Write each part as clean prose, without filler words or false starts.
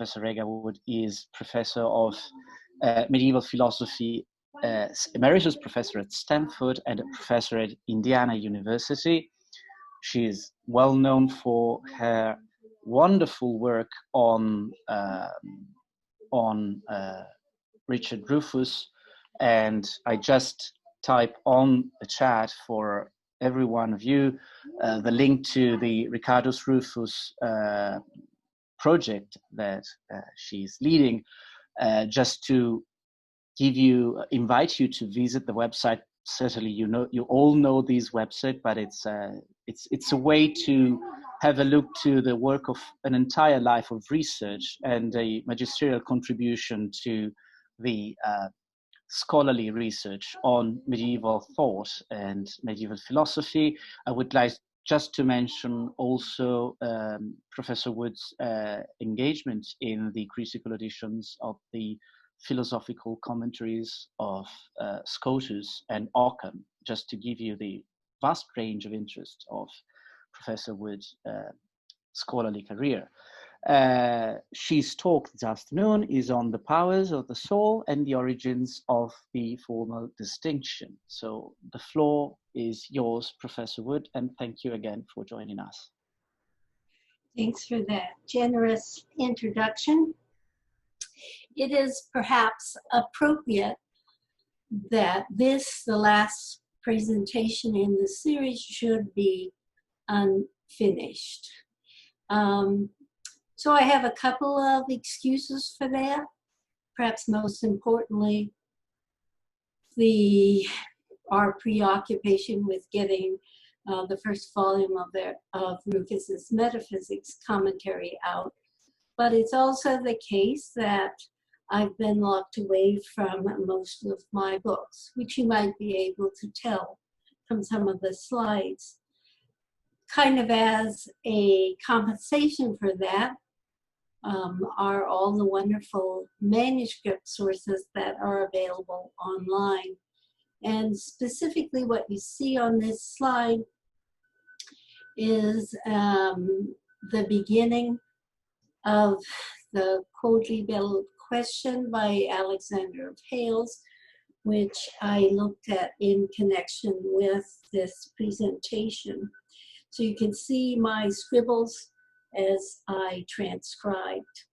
Professor Rega Wood is professor of medieval philosophy, emeritus professor at Stanford and a professor at Indiana University. She is well known for her wonderful work on Richard Rufus, and I just type on the chat for every one of you the link to the Ricardus Rufus project that she's leading, just to invite you to visit the website. Certainly, you all know these website, but it's a way to have a look to the work of an entire life of research and a magisterial contribution to the scholarly research on medieval thought and medieval philosophy. I would like just to mention also Professor Wood's engagement in the critical editions of the philosophical commentaries of Scotus and Occam, just to give you the vast range of interest of Professor Wood's scholarly career. She's talk this afternoon is on the powers of the soul and the origins of the formal distinction. So the floor is yours, Professor Wood, and thank you again for joining us. Thanks for that generous introduction. It is perhaps appropriate that this, the last presentation in the series, should be unfinished. So I have a couple of excuses for that. Perhaps most importantly, our preoccupation with getting the first volume of Rufus's Metaphysics commentary out. But it's also the case that I've been locked away from most of my books, which you might be able to tell from some of the slides. Kind of as a compensation for that are all the wonderful manuscript sources that are available online. And specifically what you see on this slide is the beginning of the Quodli Bell question by Alexander of Hales, which I looked at in connection with this presentation. So you can see my scribbles as I transcribed.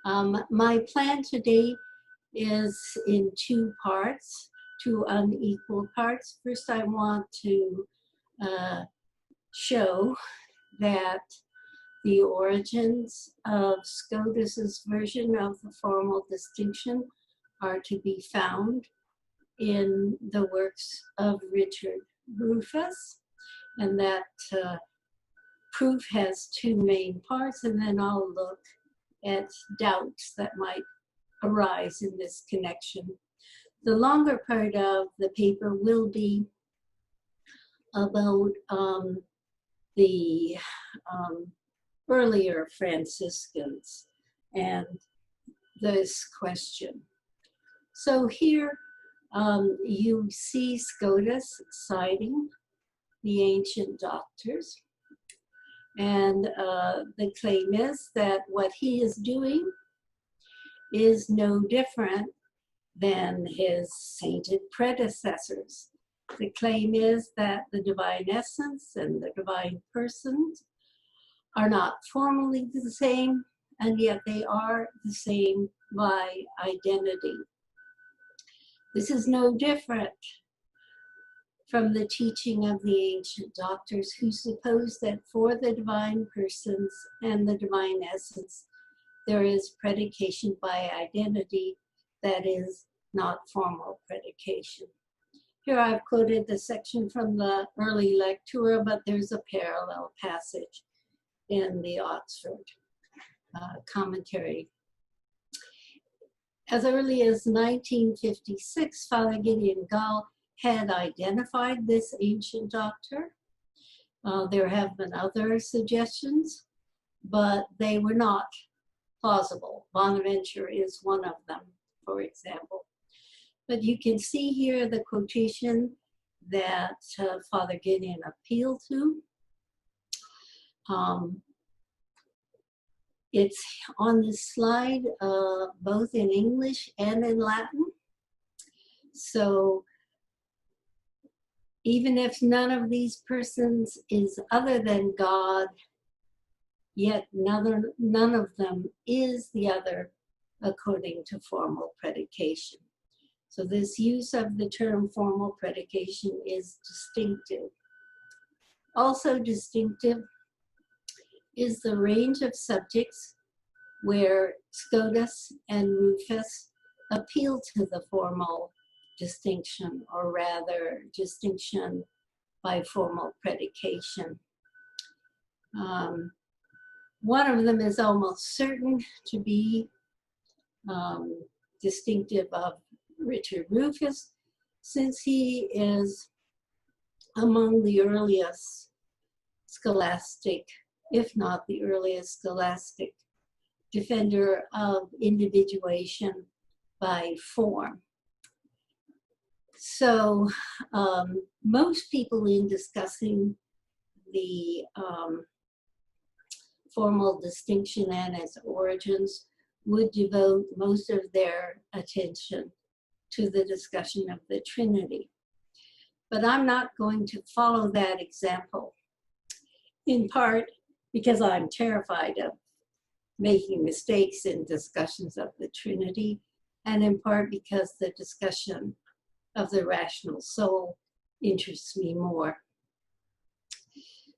My plan today is in two parts, two unequal parts. First, I want to show that the origins of Scotus's version of the formal distinction are to be found in the works of Richard Rufus, and that proof has two main parts, and then I'll look at doubts that might arise in this connection. The longer part of the paper will be about the earlier Franciscans and this question. So here you see Scotus citing the ancient doctors, and the claim is that what he is doing is no different than his sainted predecessors. The claim is that the divine essence and the divine persons are not formally the same, and yet they are the same by identity. This is no different from the teaching of the ancient doctors, who supposed that for the divine persons and the divine essence, there is predication by identity that is not formal predication. Here I've quoted the section from the early Lectura, but there's a parallel passage in the Oxford commentary. As early as 1956, Father Gideon Gall had identified this ancient doctor. There have been other suggestions, but they were not plausible. Bonaventure is one of them, for example. But you can see here the quotation that Father Gideon appealed to. It's on this slide, both in English and in Latin. So even if none of these persons is other than God, yet none of them is the other according to formal predication. So this use of the term formal predication is distinctive. Also distinctive is the range of subjects where Scotus and Rufus appeal to the formal distinction, or rather distinction by formal predication. One of them is almost certain to be distinctive of Richard Rufus, since he is among the earliest scholastic, if not the earliest scholastic, defender of individuation by form. So most people in discussing the formal distinction and its origins would devote most of their attention to the discussion of the Trinity. But I'm not going to follow that example, in part because I'm terrified of making mistakes in discussions of the Trinity, and in part because the discussion of the rational soul interests me more.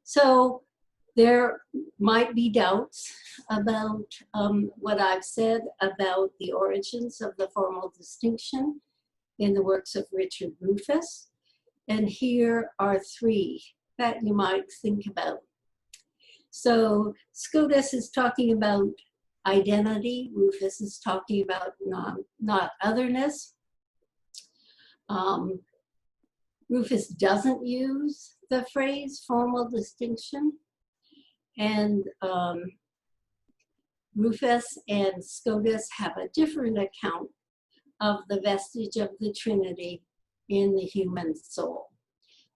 So there might be doubts about what I've said about the origins of the formal distinction in the works of Richard Rufus. And here are three that you might think about. So Scotus is talking about identity. Rufus is talking about not otherness. Rufus doesn't use the phrase formal distinction. And Rufus and Scotus have a different account of the vestige of the Trinity in the human soul.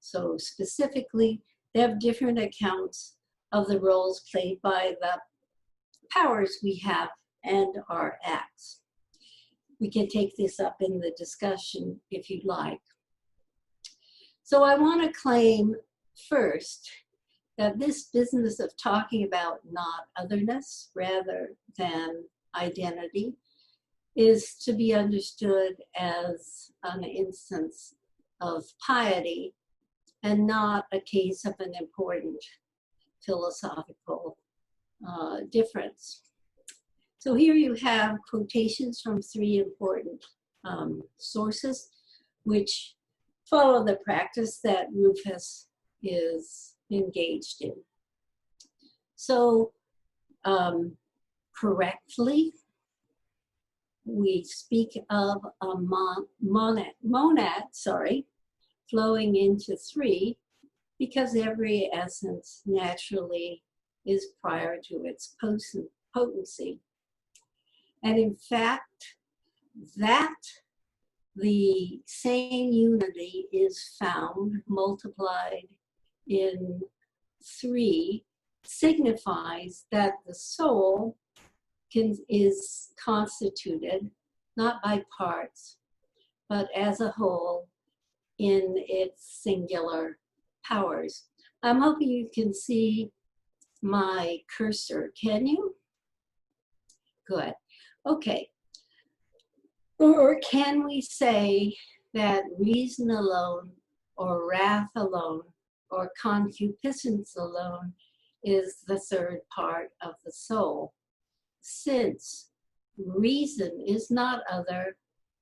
So specifically, they have different accounts of the roles played by the powers we have and our acts. We can take this up in the discussion if you'd like. So I want to claim first that this business of talking about not otherness rather than identity is to be understood as an instance of piety and not a case of an important philosophical difference. So here you have quotations from three important sources which follow the practice that Rufus is engaged in. So correctly, we speak of a monad, flowing into three, because every essence naturally is prior to its potency. And in fact, that the same unity is found multiplied in three signifies that the soul is constituted not by parts, but as a whole in its singular powers. I'm hoping you can see my cursor. Can you? Good. Okay. Or can we say that reason alone, or wrath alone, or concupiscence alone is the third part of the soul, since reason is not other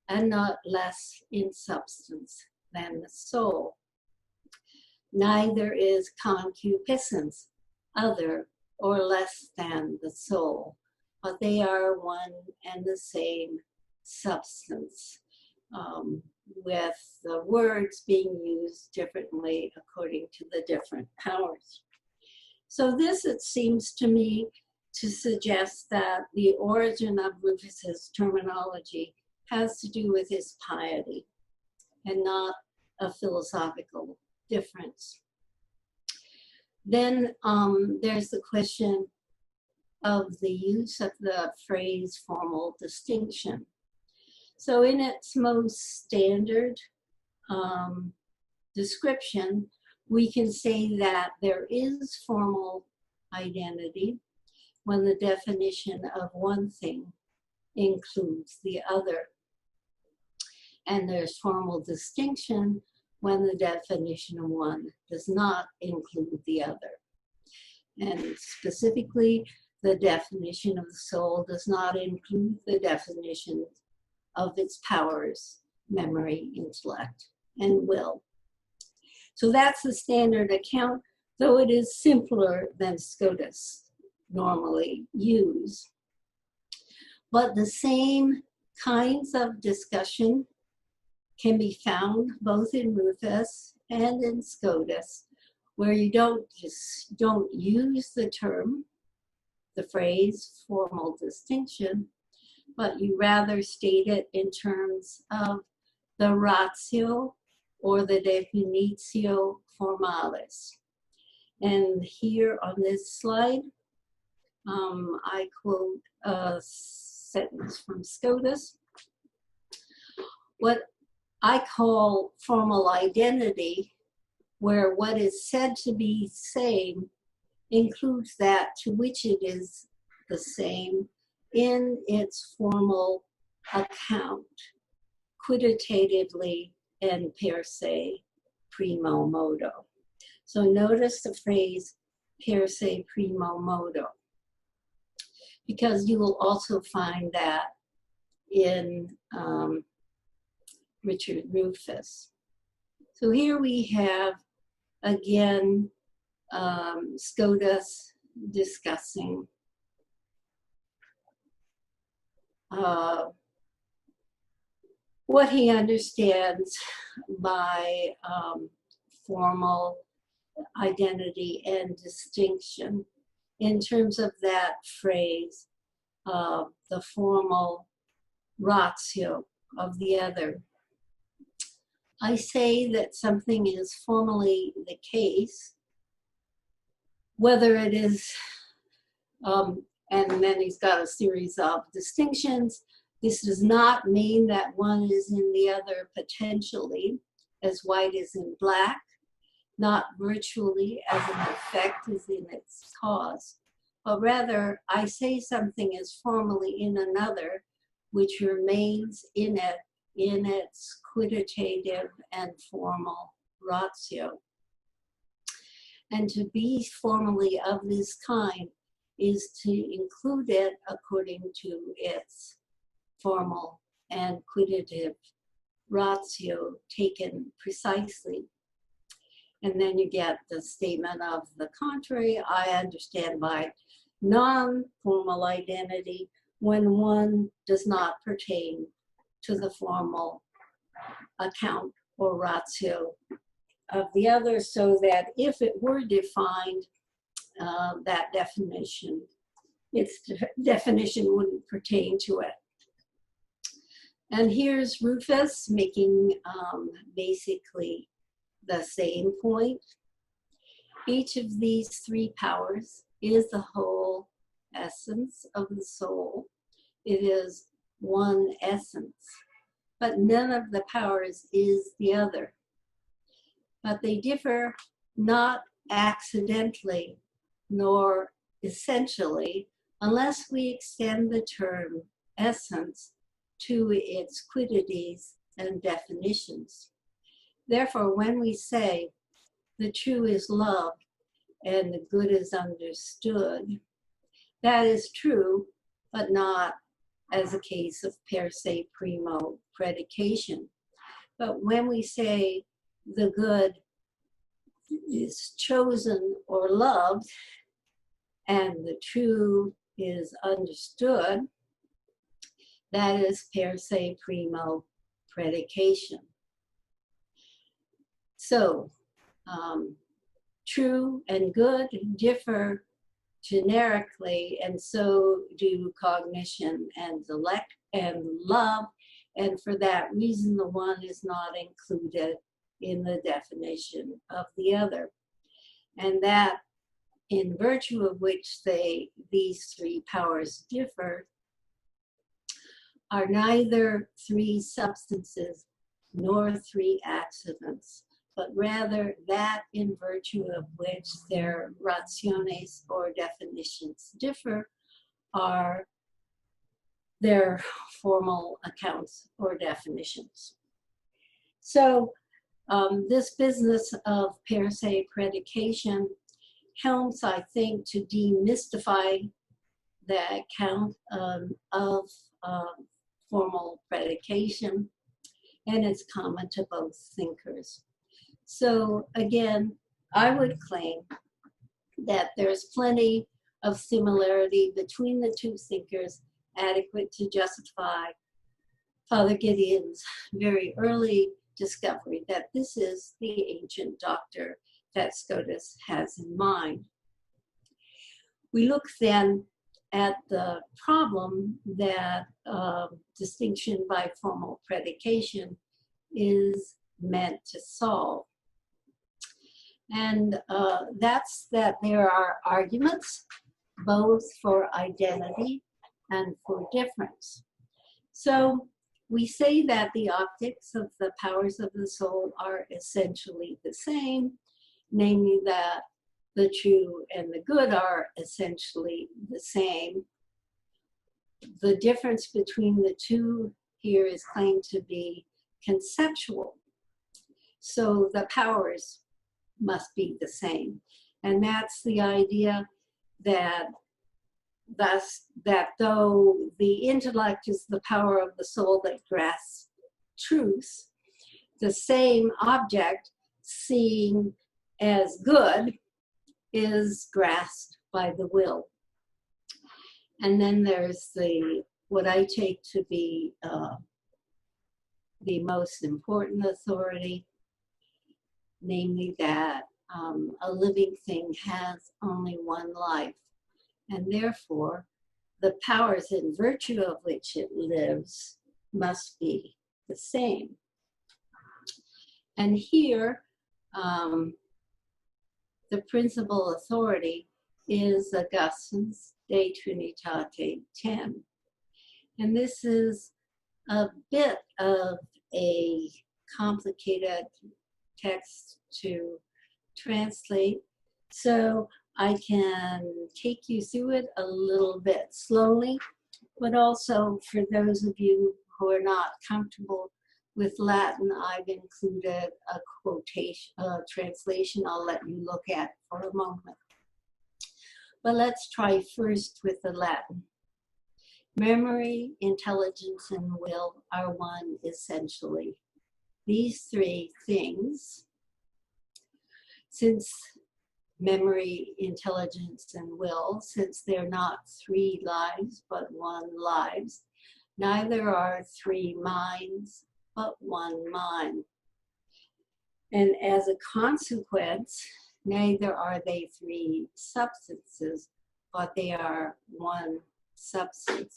and not less in substance than the soul. Neither is concupiscence other or less than the soul, but they are one and the same substance, with the words being used differently according to the different powers. So this, it seems to me, to suggest that the origin of Rufus's terminology has to do with his piety and not a philosophical difference. Then there's the question of the use of the phrase formal distinction. So in its most standard description, we can say that there is formal identity when the definition of one thing includes the other. And there's formal distinction when the definition of one does not include the other. And specifically, the definition of the soul does not include the definition of its powers, memory, intellect, and will. So that's the standard account, though it is simpler than Scotus normally use. But the same kinds of discussion can be found both in Rufus and in Scotus, where you don't use the term, the phrase formal distinction, but you rather state it in terms of the ratio or the definitio formalis. And here on this slide, I quote a sentence from Scotus. What I call formal identity, where what is said to be same includes that to which it is the same in its formal account, quantitatively and per se primo modo. So notice the phrase per se primo modo, because you will also find that in Richard Rufus. So here we have, again, Scotus discussing what he understands by formal identity and distinction in terms of that phrase, the formal ratio of the other. I say that something is formally the case, whether it is, and then he's got a series of distinctions. This does not mean that one is in the other potentially, as white is in black, not virtually as an effect is in its cause, but rather I say something is formally in another, which remains in it in its quantitative and formal ratio. And to be formally of this kind is to include it according to its formal and quantitative ratio taken precisely. And then you get the statement of the contrary. I understand by non-formal identity when one does not pertain to the formal account or ratio of the other, so that if it were defined, that definition, its definition wouldn't pertain to it. And here's Rufus making basically the same point. Each of these three powers is the whole essence of the soul. It is one essence, but none of the powers is the other. But they differ not accidentally nor essentially unless we extend the term essence to its quiddities and definitions. Therefore, when we say the true is loved and the good is understood, that is true, but not as a case of per se primo predication. But when we say the good is chosen or loved and the true is understood, that is per se primo predication. So true and good differ generically, and so do cognition and love, and for that reason the one is not included in the definition of the other. And that in virtue of which these three powers differ, are neither three substances nor three accidents, but rather that in virtue of which their rationes or definitions differ are their formal accounts or definitions. So this business of per se predication helps, I think, to demystify the account of formal predication, and it's common to both thinkers. So again, I would claim that there's plenty of similarity between the two thinkers, adequate to justify Father Gideon's very early discovery that this is the ancient doctor that Scotus has in mind. We look then at the problem that distinction by formal predication is meant to solve. And that's that there are arguments both for identity and for difference. So we say that the optics of the powers of the soul are essentially the same, namely that the true and the good are essentially the same. The difference between the two here is claimed to be conceptual. So the powers must be the same. And that's the idea that though the intellect is the power of the soul that grasps truth, the same object seen as good is grasped by the will. And then there's what I take to be the most important authority, namely that a living thing has only one life, and therefore the powers in virtue of which it lives must be the same. And here, the principal authority is Augustine's De Trinitate 10. And this is a bit of a complicated text to translate, so I can take you through it a little bit slowly, but also for those of you who are not comfortable with Latin, I've included a quotation, translation I'll let you look at for a moment. But let's try first with the Latin. Memory, intelligence, and will are one essentially. These three things, since memory, intelligence, and will, since they're not three lives but one lives, neither are three minds but one mind. And as a consequence, neither are they three substances, but they are one substance.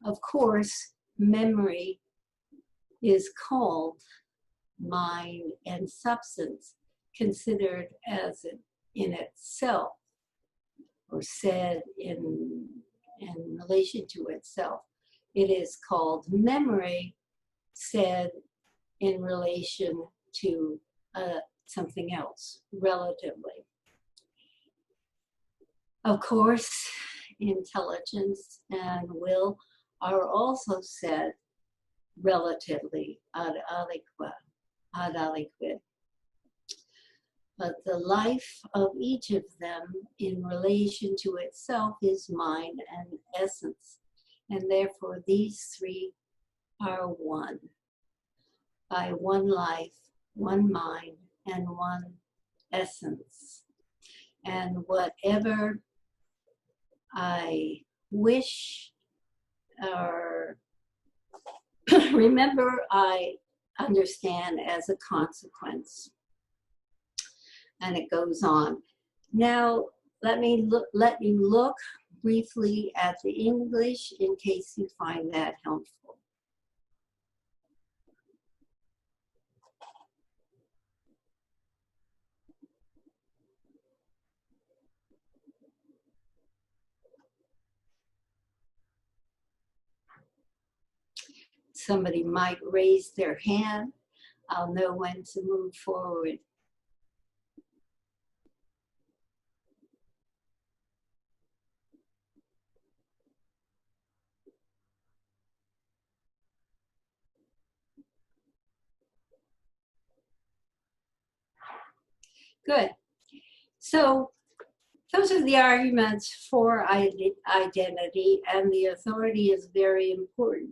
Of course, memory is called mind and substance, considered as in itself, or said in relation to itself. It is called memory, said in relation to something else, relatively. Of course, intelligence and will are also said relatively ad aliquid. But the life of each of them in relation to itself is mind and essence, and therefore these three are one, by one life, one mind, and one essence. And whatever I wish or remember, I understand as a consequence. And it goes on. Now, let you look briefly at the English in case you find that helpful. somebody might raise their hand. I'll know when to move forward. Good. So those are the arguments for identity, and the authority is very important.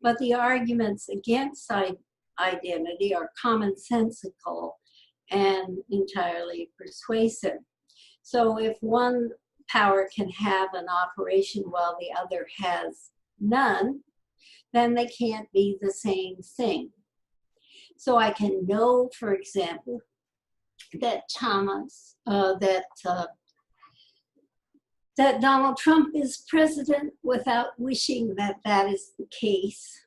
But the arguments against identity are commonsensical and entirely persuasive. So if one power can have an operation while the other has none, then they can't be the same thing. So I can know, for example, that that Donald Trump is president without wishing that that is the case.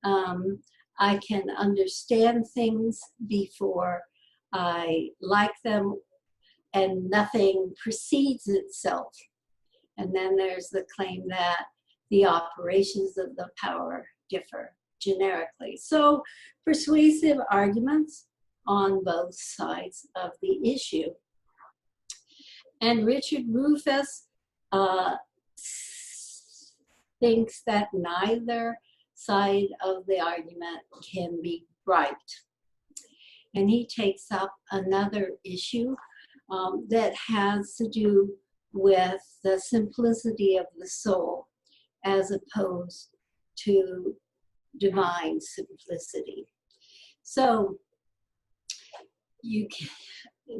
I can understand things before I like them, and nothing precedes itself. And then there's the claim that the operations of the power differ generically. So persuasive arguments on both sides of the issue. And Richard Rufus thinks that neither side of the argument can be right. And he takes up another issue that has to do with the simplicity of the soul as opposed to divine simplicity. So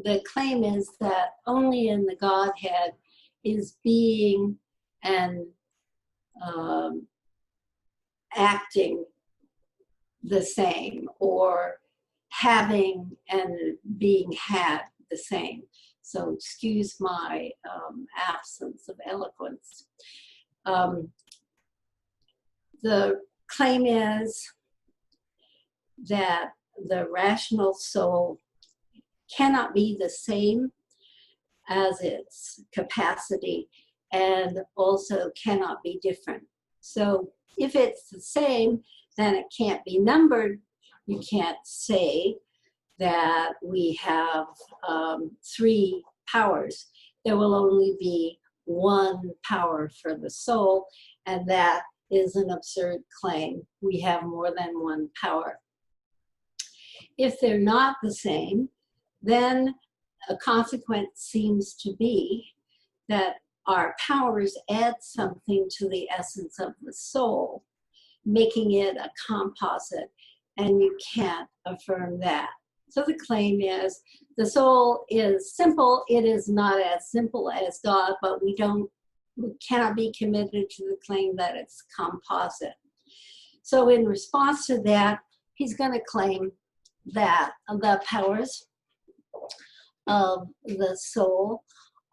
the claim is that only in the Godhead is being and acting the same, or having and being had the same. So excuse my absence of eloquence. The claim is that the rational soul cannot be the same as its capacity, and also cannot be different. So if it's the same, then it can't be numbered. You can't say that we have 3 powers. There will only be 1 power for the soul, and that is an absurd claim. We have more than 1 power. If they're not the same, then a consequence seems to be that our powers add something to the essence of the soul, making it a composite, and you can't affirm that. So the claim is the soul is simple. It is not as simple as God, but we cannot be committed to the claim that it's composite. So in response to that, he's going to claim that the powers of the soul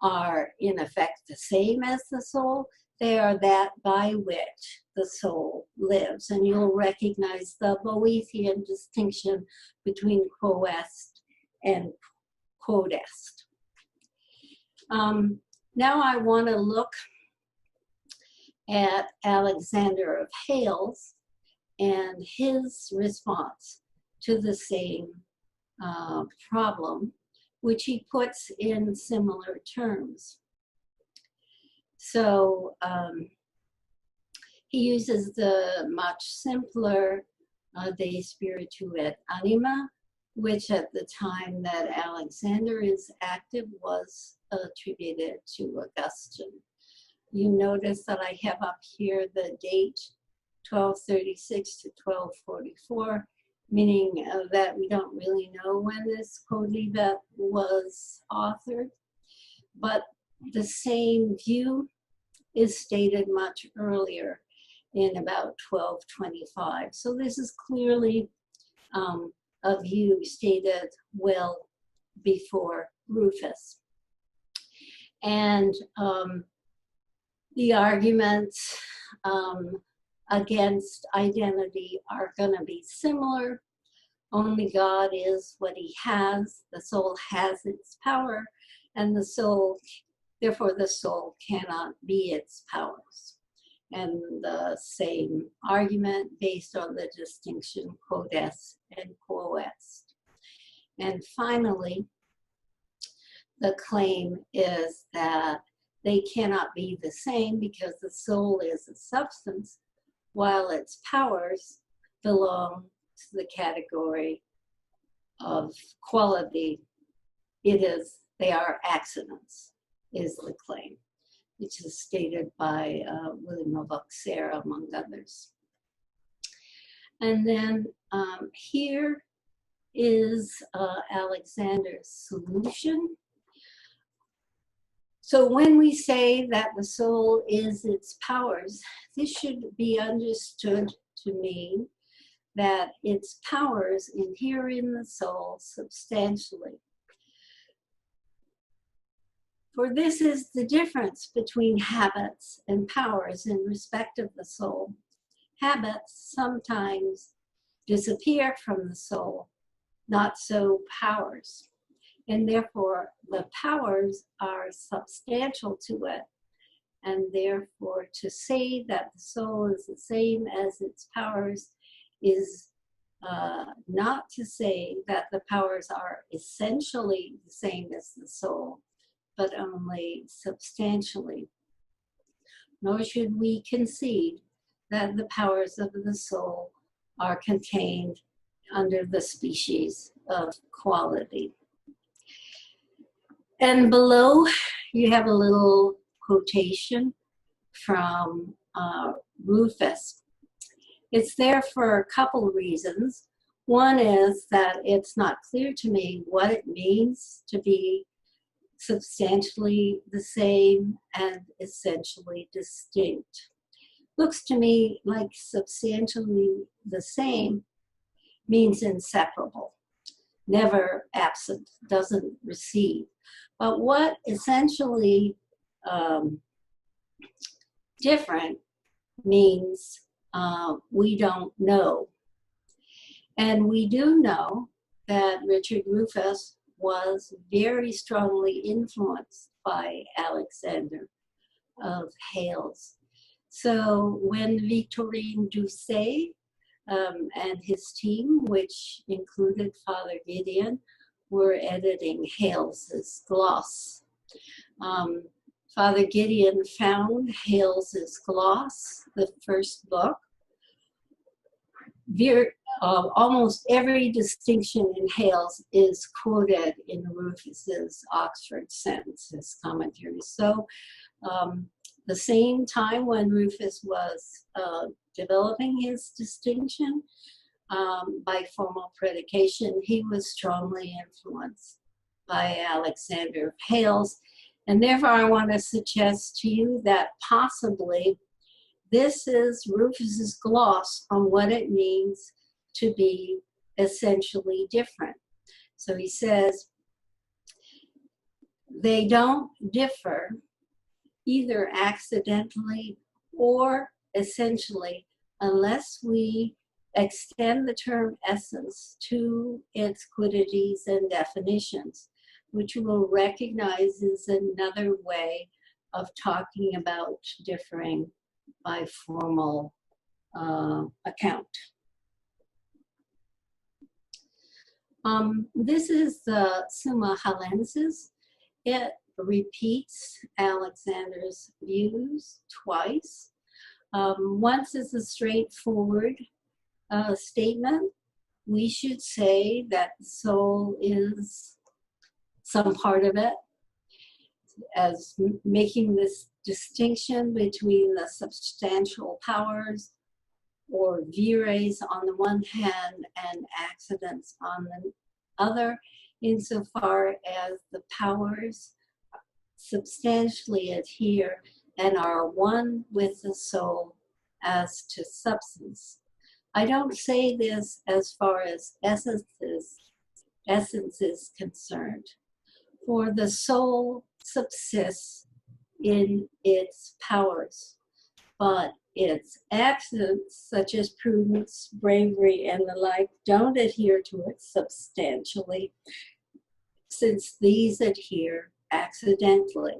are in effect the same as the soul. They are that by which the soul lives. And you'll recognize the Boethian distinction between quo est and quod est. Now I want to look at Alexander of Hales and his response to the same problem, which he puts in similar terms. So he uses the much simpler De Spiritu et Anima, which at the time that Alexander is active was attributed to Augustine. You notice that I have up here the date 1236 to 1244, meaning that we don't really know when this Codivet was authored, but the same view is stated much earlier in about 1225. So this is clearly a view stated well before Rufus. And the arguments against identity are going to be similar. Only God is what he has. The soul has its power, and the soul, therefore the soul cannot be its powers. and the same argument based on the distinction quod est and quo est. And finally, the claim is that they cannot be the same because the soul is a substance, while its powers belong to the category of quality. They are accidents, is the claim, which is stated by William of Auxerre, among others. And then here is Alexander's solution. So when we say that the soul is its powers, this should be understood to mean that its powers inhere in the soul substantially. For this is the difference between habits and powers in respect of the soul. Habits sometimes disappear from the soul, not so powers. And therefore, the powers are substantial to it. And therefore, to say that the soul is the same as its powers is not to say that the powers are essentially the same as the soul, but only substantially. Nor should we concede that the powers of the soul are contained under the species of quality. And below, you have a little quotation from Rufus. It's there for a couple of reasons. One is that it's not clear to me what it means to be substantially the same and essentially distinct. Looks to me like substantially the same means inseparable, never absent, doesn't recede. But what essentially different means we don't know. And we do know that Richard Rufus was very strongly influenced by Alexander of Hales. So when Victorine Doucet and his team, which included Father Gideon, were editing Hales's gloss, Father Gideon found Hales's gloss, the first book. Almost every distinction in Hales is quoted in Rufus's Oxford Sentences commentary. So the same time when Rufus was developing his distinction by formal predication, he was strongly influenced by Alexander of Hales. And therefore, I want to suggest to you that possibly this is Rufus's gloss on what it means to be essentially different. So he says, they don't differ either accidentally or essentially unless we extend the term essence to its quiddities and definitions, which we'll recognize is another way of talking about differing by formal account. This is the Summa Hallensis. It repeats Alexander's views twice. Once is a straightforward statement. We should say that the soul is some part of it, as making this distinction between the substantial powers or vires on the one hand and accidents on the other, insofar as the powers substantially adhere and are one with the soul as to substance. I don't say this as far as essence is concerned, for the soul subsists in its powers, but its accidents, such as prudence, bravery, and the like, don't adhere to it substantially, since these adhere accidentally.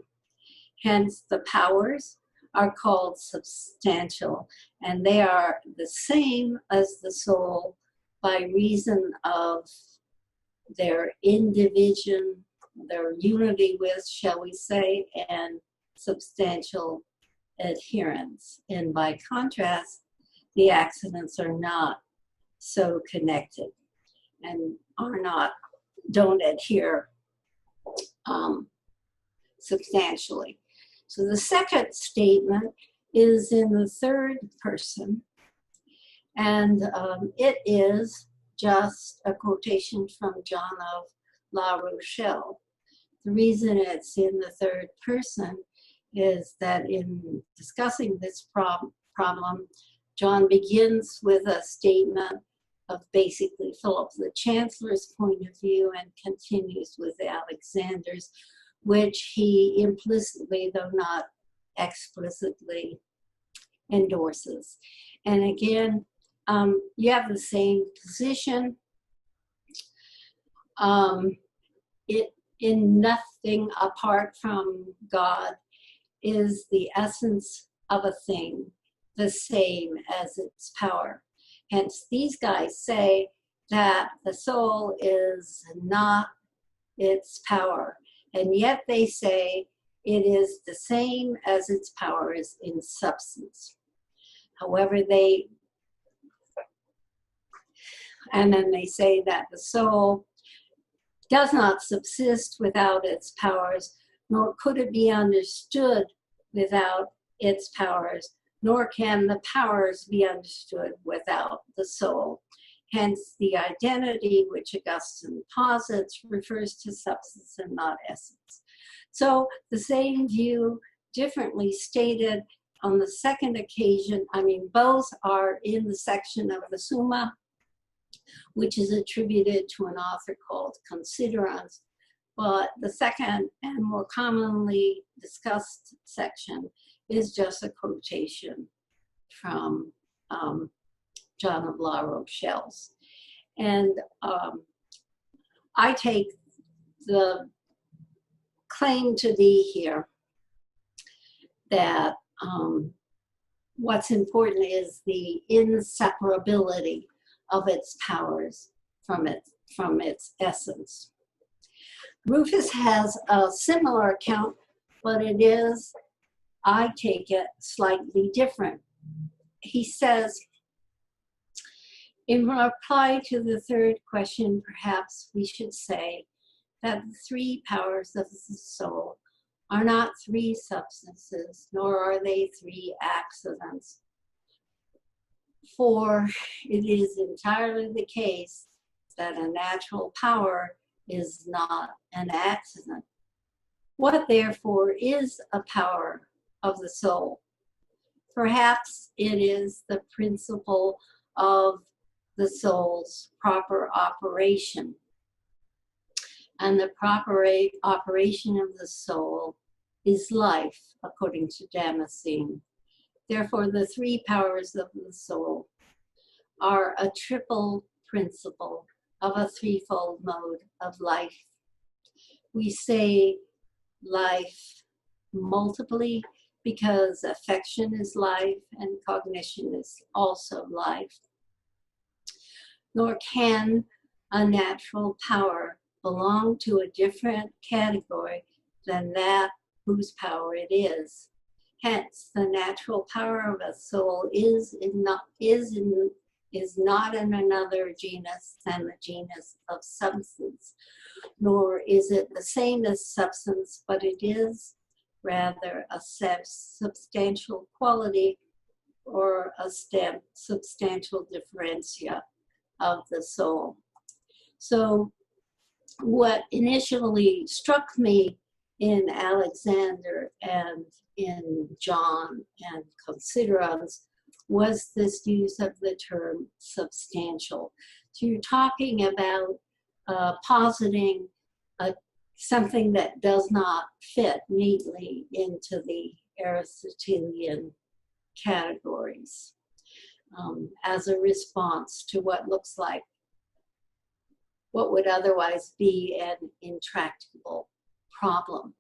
Hence, the powers are called substantial, and they are the same as the soul by reason of their individuation, their unity with, shall we say, and substantial adherence. And by contrast, the accidents are not so connected and don't adhere substantially. So the second statement is in the third person, and it is just a quotation from John of La Rochelle. The reason it's in the third person is that in discussing this problem, John begins with a statement of basically Philip the Chancellor's point of view and continues with Alexander's, which he implicitly, though not explicitly, endorses. And again, you have the same position. In nothing apart from God is the essence of a thing the same as its power. Hence, these guys say that the soul is not its power, and yet they say it is the same as its power is in substance. However, and then they say that the soul does not subsist without its powers, nor could it be understood without its powers, nor can the powers be understood without the soul. Hence, the identity which Augustine posits refers to substance and not essence. So the same view, differently stated on the second occasion. I mean, both are in the section of the Summa, which is attributed to an author called Considerans. But the second and more commonly discussed section is just a quotation from John of La Rochelle's. And I take the claim to be here that what's important is the inseparability of its powers from its essence. Rufus has a similar account, but it is, I take it, slightly different. He says, in reply to the third question, perhaps we should say that the three powers of the soul are not three substances, nor are they three accidents. For it is entirely the case that a natural power is not an accident. What therefore is a power of the soul? Perhaps it is the principle of the soul's proper operation. And the proper operation of the soul is life, according to Damascene. Therefore, the three powers of the soul are a triple principle of a threefold mode of life. We say life multiply because affection is life and cognition is also life. Nor can a natural power belong to a different category than that whose power it is. Hence, the natural power of a soul is not in another genus than the genus of substance, nor is it the same as substance, but it is rather a substantial quality or a substantial differentia of the soul. So what initially struck me in Alexander and in John and Considerans was this use of the term substantial. So you're talking about positing something that does not fit neatly into the Aristotelian categories as a response to what looks like what would otherwise be an intractable problem.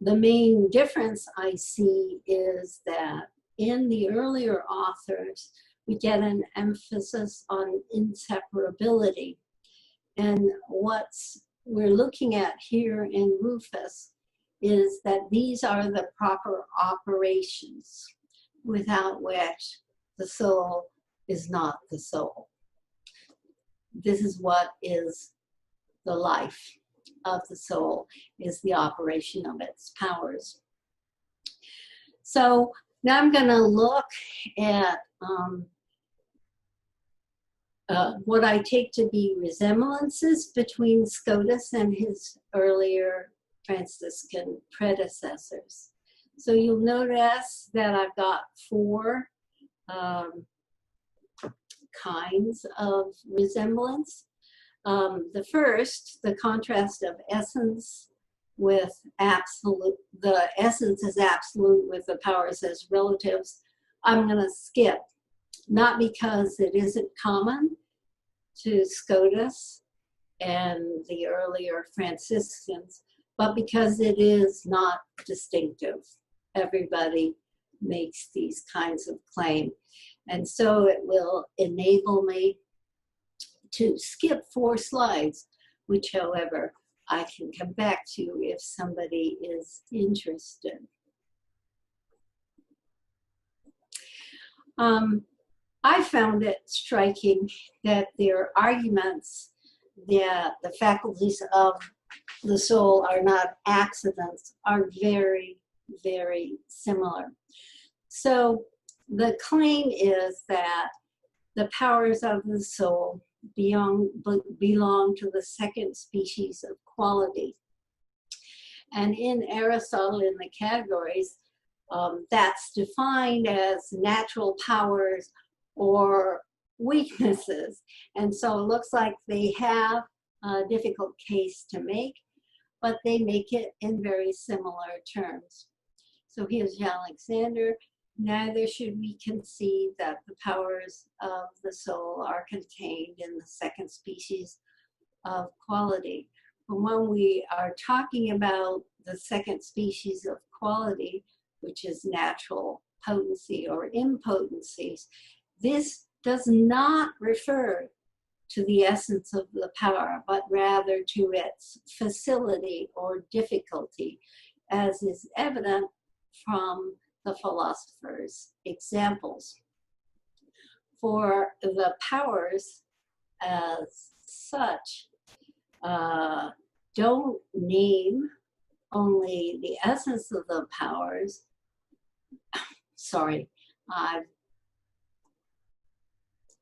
the main difference I see is that in the earlier authors, we get an emphasis on inseparability. And what we're looking at here in Rufus is that these are the proper operations without which the soul is not the soul. This is what is the life of the soul, is the operation of its powers. So now I'm going to look at what I take to be resemblances between Scotus and his earlier Franciscan predecessors. So you'll notice that I've got 4 kinds of resemblance. The first, the contrast of essence with absolute, the essence is absolute with the powers as relatives, I'm going to skip. Not because it isn't common to Scotus and the earlier Franciscans, but because it is not distinctive. Everybody makes these kinds of claims. And so it will enable me to skip 4 slides, which, however, I can come back to if somebody is interested. I found it striking that their arguments that the faculties of the soul are not accidents are very, very similar. So the claim is that the powers of the soul belong to the second species of quality. And in Aristotle, in the categories, that's defined as natural powers or weaknesses. And so it looks like they have a difficult case to make, but they make it in very similar terms. So here's Alexander. Neither should we concede that the powers of the soul are contained in the second species of quality. But when we are talking about the second species of quality, which is natural potency or impotencies, this does not refer to the essence of the power, but rather to its facility or difficulty, as is evident from the philosophers' examples. For the powers as such don't name only the essence of the powers. Sorry,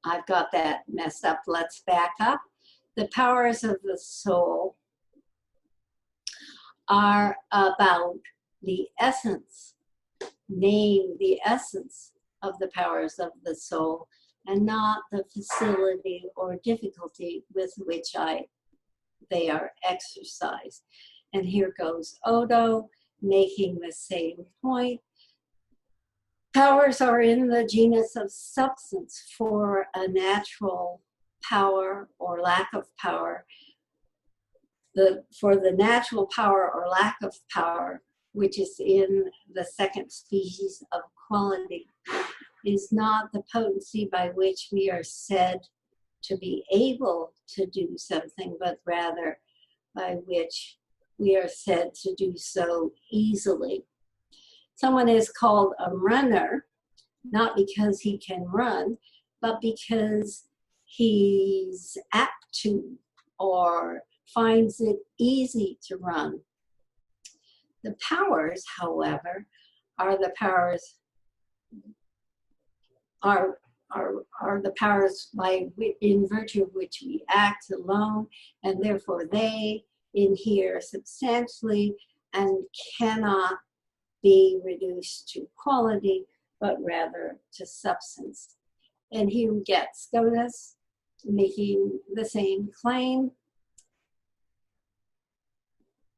I've got that messed up. Let's back up. The powers of the soul are about the essence, name the essence of the powers of the soul, and not the facility or difficulty with which they are exercised. And here goes Odo making the same point. Powers are in the genus of substance for a natural power or lack of power. For the natural power or lack of power, which is in the second species of quality, is not the potency by which we are said to be able to do something, but rather by which we are said to do so easily. Someone is called a runner, not because he can run, but because he's apt to or finds it easy to run. The powers, however, are the powers the powers in virtue of which we act alone, and therefore they inhere substantially and cannot be reduced to quality, but rather to substance. And here we get Scotus making the same claim.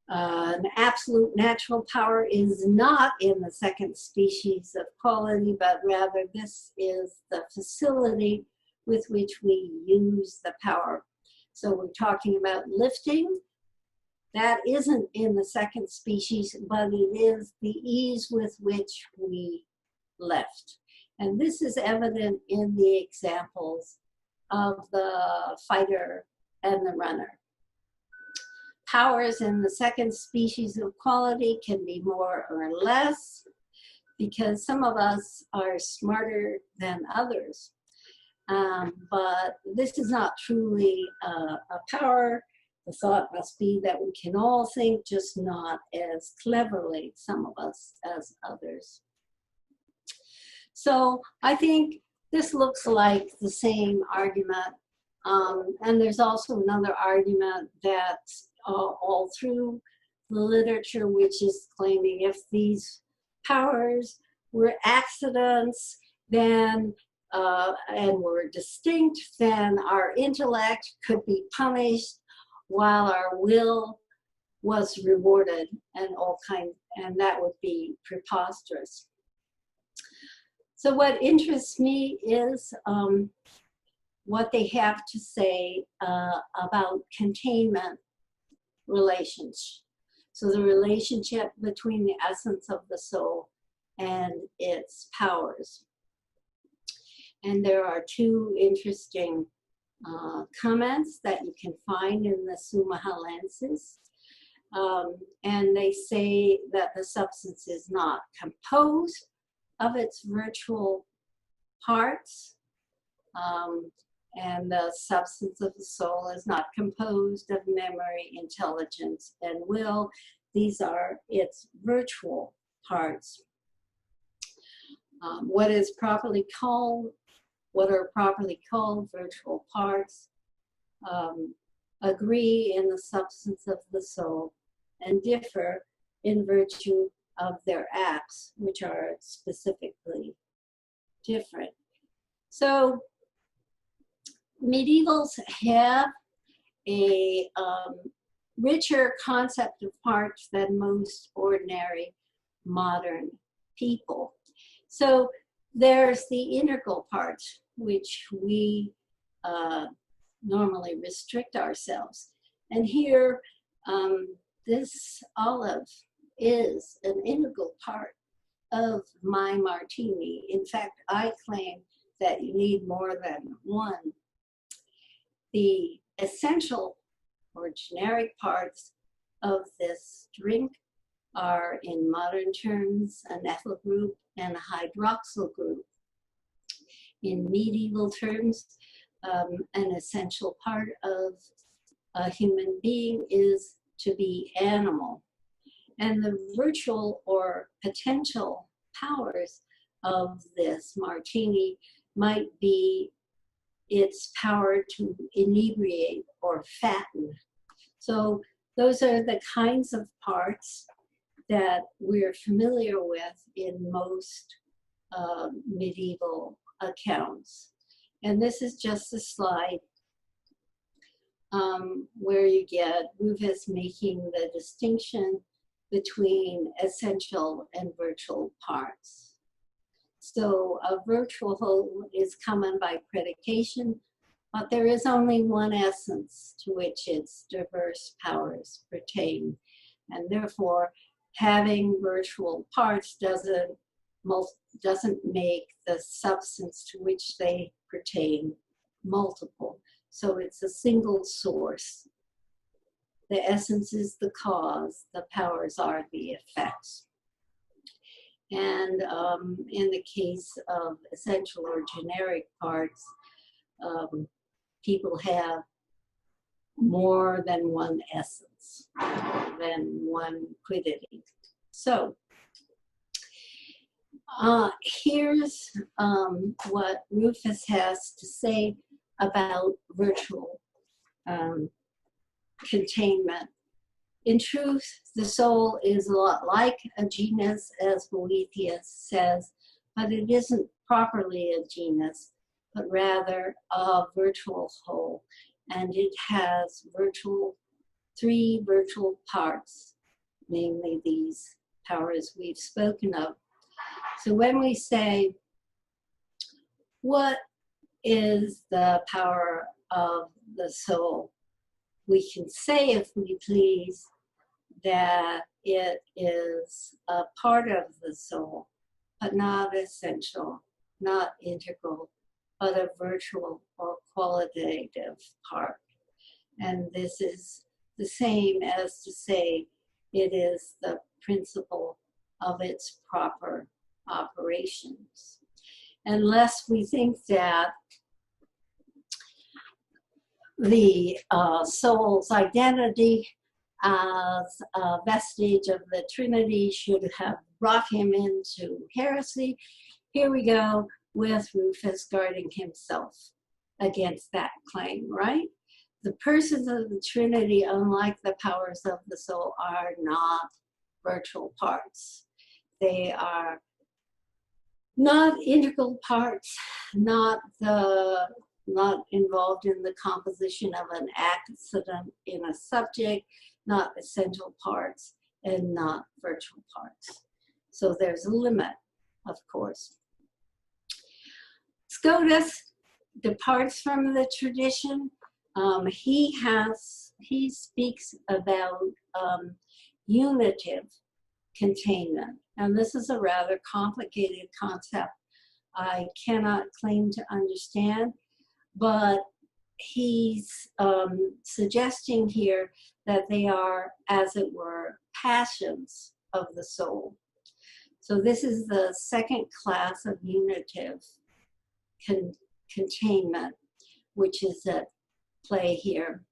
An absolute natural power is not in the second species of quality, but rather this is the facility with which we use the power. So we're talking about lifting. that isn't in the second species, but it is the ease with which we left. And this is evident in the examples of the fighter and the runner. Powers in the second species of quality can be more or less, because some of us are smarter than others. But this is not truly a power. The thought must be that we can all think, just not as cleverly, some of us, as others. So I think this looks like the same argument. And there's also another argument that's all through the literature, which is claiming if these powers were accidents, then and were distinct, then our intellect could be punished while our will was rewarded, and and that would be preposterous. So what interests me is what they have to say about containment relations. So the relationship between the essence of the soul and its powers. And there are two interesting comments that you can find in the Summa Hallensis. And they say that the substance is not composed of its virtual parts, and the substance of the soul is not composed of memory, intelligence, and will. These are its virtual parts. What are properly called virtual parts agree in the substance of the soul and differ in virtue of their acts, which are specifically different. So medievals have a richer concept of parts than most ordinary modern people. So there's the integral parts, which we normally restrict ourselves. And here, this olive is an integral part of my martini. In fact, I claim that you need more than one. The essential or generic parts of this drink are, in modern terms, an ethyl group and a hydroxyl group. In medieval terms, an essential part of a human being is to be animal. And the virtual or potential powers of this martini might be its power to inebriate or fatten. So those are the kinds of parts that we're familiar with in most medieval accounts. And this is just a slide where you get Rufus making the distinction between essential and virtual parts. So a virtual whole is common by predication, but there is only one essence to which its diverse powers pertain. And therefore, having virtual parts doesn't make the substance to which they pertain multiple. So it's a single source. The essence is the cause, the powers are the effects. And in the case of essential or generic parts, people have more than one essence, than one quiddity. So here's what Rufus has to say about virtual containment. In truth, the soul is a lot like a genus, as Boethius says, but it isn't properly a genus, but rather a virtual whole. And it has three virtual parts, namely these powers we've spoken of. So when we say, what is the power of the soul? We can say, if we please, that it is a part of the soul, but not essential, not integral, but a virtual or qualitative part. And this is the same as to say it is the principle of its proper operations. Unless we think that the soul's identity as a vestige of the Trinity should have brought him into heresy, here we go with Rufus guarding himself against that claim, right? The persons of the Trinity, unlike the powers of the soul, are not virtual parts. They are not integral parts, not involved in the composition of an accident in a subject, not essential parts, and not virtual parts. So there's a limit, of course. Scotus departs from the tradition. He speaks about unitive containment, and this is a rather complicated concept I cannot claim to understand, but he's suggesting here that they are, as it were, passions of the soul. So this is the second class of unitive containment, which is at play here.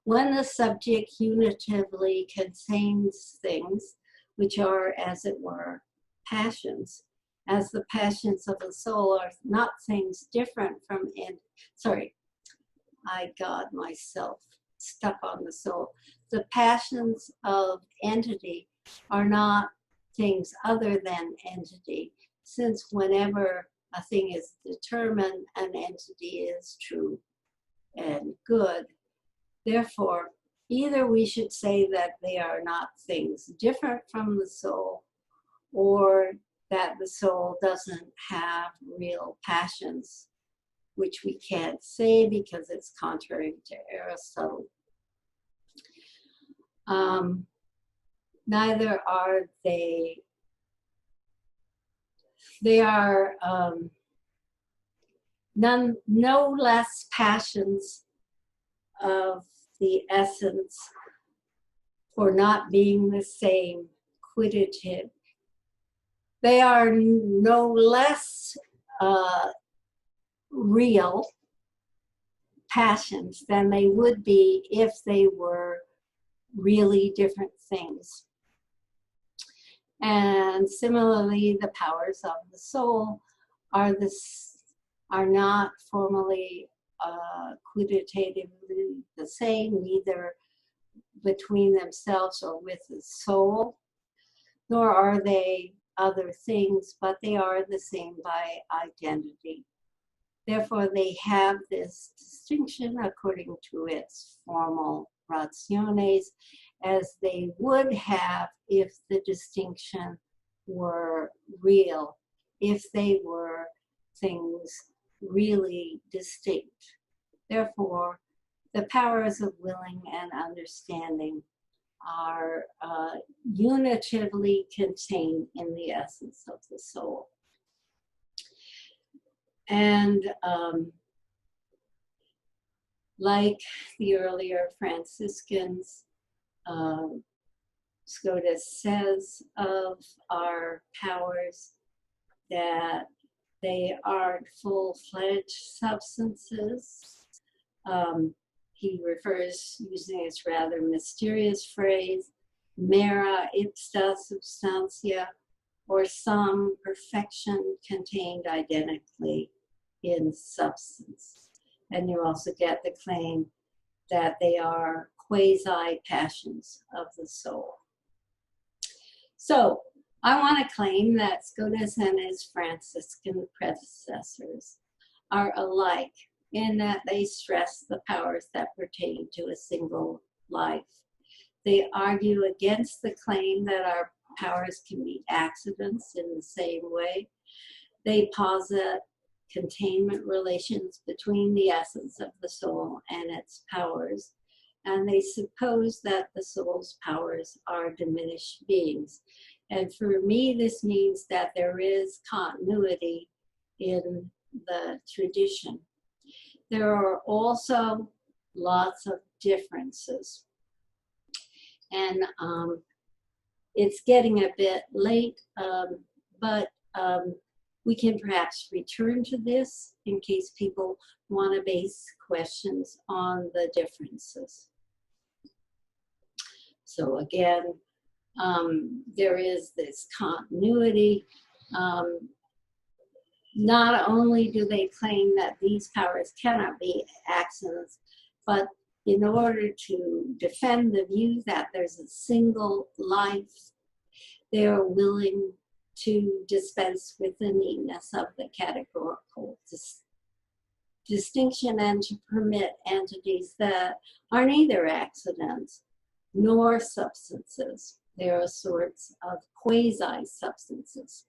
When the subject unitively contains things which are, as it were, passions, as the passions of the soul are not things different from, I got myself stuck on the soul. The passions of entity are not things other than entity, since whenever a thing is determined, an entity is true and good. Therefore, either we should say that they are not things different from the soul, or that the soul doesn't have real passions, which we can't say because it's contrary to Aristotle. Neither are they. They are no less passions of the essence for not being the same, quiddative. They are no less real passions than they would be if they were really different things. And similarly, the powers of the soul are not formally quiddatively the same, neither between themselves or with the soul, nor are they other things, but they are the same by identity. Therefore, they have this distinction according to its formal rationes, as they would have if the distinction were real, if they were things really distinct. Therefore, the powers of willing and understanding are unitively contained in the essence of the soul. And like the earlier Franciscans, Scotus says of our powers that they aren't full-fledged substances. He refers, using this rather mysterious phrase, mera ipsa substantia, or some perfection contained identically in substance. And you also get the claim that they are quasi-passions of the soul. So I want to claim that Scotus and his Franciscan predecessors are alike in that they stress the powers that pertain to a single life. They argue against the claim that our powers can be accidents in the same way. They posit containment relations between the essence of the soul and its powers, and they suppose that the soul's powers are diminished beings. And for me, this means that there is continuity in the tradition. There are also lots of differences. And it's getting a bit late, but we can perhaps return to this in case people want to base questions on the differences. So again, there is this continuity. Not only do they claim that these powers cannot be accidents, but in order to defend the view that there's a single life, they are willing to dispense with the neatness of the categorical distinction and to permit entities that are neither accidents nor substances. There are sorts of quasi-substances.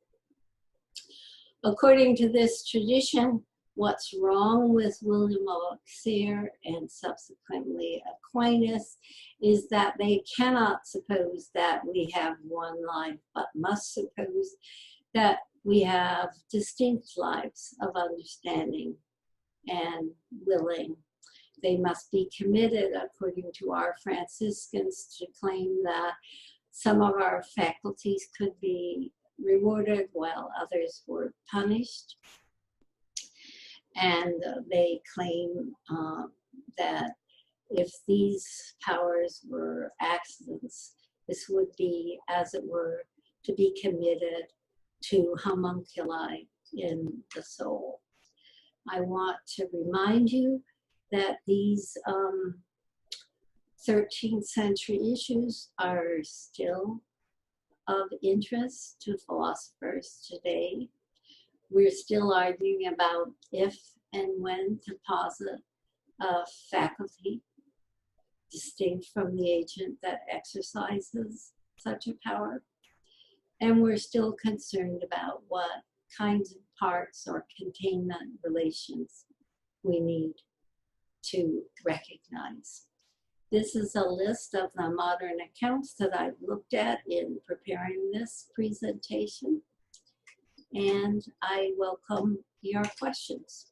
According to this tradition, what's wrong with William Elixir and subsequently Aquinas is that they cannot suppose that we have one life, but must suppose that we have distinct lives of understanding and willing. They must be committed, according to our Franciscans, to claim that some of our faculties could be rewarded while others were punished. And they claim that if these powers were accidents, this would be, as it were, to be committed to homunculi in the soul. I want to remind you that these 13th century issues are still of interest to philosophers today. We're still arguing about if and when to posit a faculty distinct from the agent that exercises such a power. And we're still concerned about what kinds of parts or containment relations we need to recognize. This is a list of the modern accounts that I've looked at in preparing this presentation, and I welcome your questions.